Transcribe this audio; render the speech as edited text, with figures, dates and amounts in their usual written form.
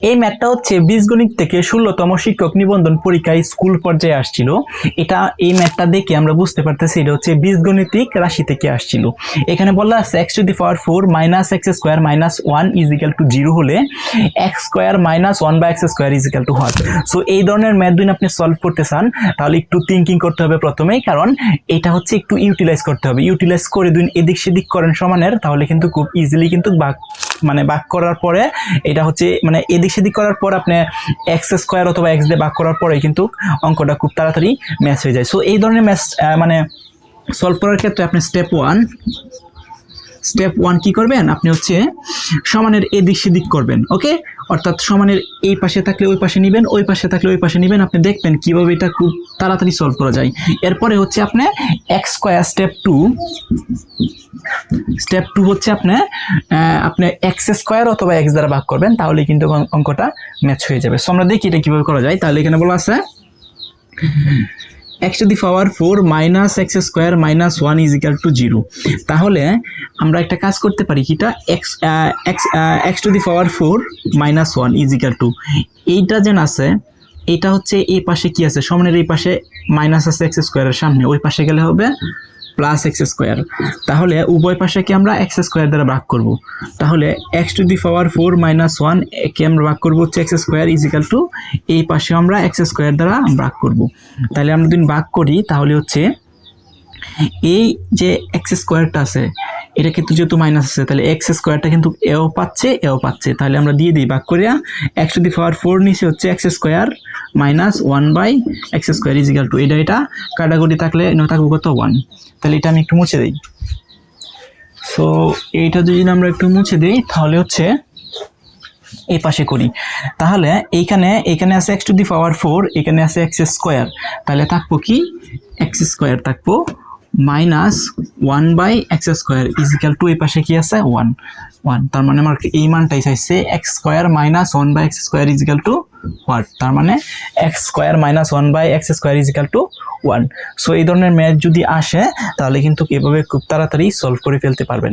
এই ম্যাথটা হচ্ছে বীজগণিত থেকে 16তম শিক্ষক নিবন্ধন পরীক্ষায় স্কুল পর্যায়ে আসছিল। এই ম্যাথটা দেখে আমরা বুঝতে পারতেছি এটা হচ্ছে বীজগণিতিক রাশি থেকে আসছিল। এখানে বলা আছে x⁴ minus x square minus 1 = 0 হলে x square minus 1/x² = what. So এই ধরনের ম্যাথ যদি আপনি সলভ করতে চান তাহলে একটু থিঙ্কিং করতে হবে প্রথমেই, কারণ এটা হচ্ছে একটু ইউটিলাইজ করতে হবে। ইউটিলাইজ করে দিন এদিক সেদিক করেন সমানের, তাহলে কিন্তু খুব ইজিলি কিন্তু ভাগ করার পরে এটা হচ্ছে এদিক সেদিক করার পর আপনি এক্স স্কোয়ার অথবা এক্স দিয়ে ভাগ করার পরে কিন্তু অঙ্কটা খুব তাড়াতাড়ি ম্যাচ হয়ে যায়। সো এই ধরনের ম্যাচ সলভ করার ক্ষেত্রে আপনি স্টেপ ওয়ান কি করবেন, আপনি হচ্ছে সমানের এদিক সেদিক করবেন। ওকে, অর্থাৎ সমানের এই পাশে থাকলে ওই পাশে নেবেন, ওই পাশে থাকলে ওই পাশে নেবেন। আপনি দেখবেন কিভাবে এটা খুব তাড়াতাড়ি সলভ করা যায়। এরপরে হচ্ছে আপনি এক্স স্কোয়ার স্টেপ টু হচ্ছে আপনি এক্স স্কোয়ার অথবা এক্স দ্বারা ভাগ করবেন, তাহলে কিন্তু অঙ্কটা ম্যাচ হয়ে যাবে। সো আমরা দেখি এটা কিভাবে করা যায়। তাহলে এখানে বলা আছে x⁴ minus x square minus 1 = 0। তাহলে আমরা একটা কাজ করতে পারি, কিটা x⁴ মাইনাস 1 = এইটা যেন আছে, এটা হচ্ছে এই পাশে কি আছে, সমানের এই পাশে মাইনাস আছে এক্স স্কোয়ারের সামনে, ওই পাশে গেলে হবে প্লাস এক্স স্কোয়ার। তাহলে উভয় পাশেকে আমরা এক্স স্কোয়ার দ্বারা ভাগ করব। তাহলে x⁴ মাইনাস 1 কে আমরা ভাগ করবো হচ্ছে এক্স স্কোয়ার = এই পাশে আমরা এক্স স্কোয়ার দ্বারা ভাগ করব। তাহলে আমরা যদি ভাগ করি তাহলে হচ্ছে এই যে এক্স স্কোয়ারটা আছে এটা কিন্তু যেহেতু মাইনাস আছে, তাহলে এক্স স্কোয়ারটা কিন্তু এও পাচ্ছে। তাহলে আমরা দিয়ে দিই ভাগ করিয়া x⁴ নিচে হচ্ছে এক্স স্কোয়ার মাইনাস 1/x² এটা কাটাকুটি থাকলে থাকবো কত 1। তাহলে এটা আমি একটু মুছে দিই। সো এইটা যদি আমরা একটু মুছে দিই তাহলে হচ্ছে এই পাশে করি, তাহলে এইখানে আছে x⁴, এখানে আছে এক্স স্কোয়ার, তাহলে থাকবো কি এক্স স্কোয়ার থাকবো মাইনাস 1/x² = এই পাশে কি আছে 1। তার মানে আমার এই মানটাই চাইছে x square minus 1/x² = what. তার মানে x square minus 1/x² = 1। So এই ধরনের ম্যাথ যদি আসে তাহলে কিন্তু এভাবে খুব তাড়াতাড়ি সলভ করে ফেলতে পারবেন।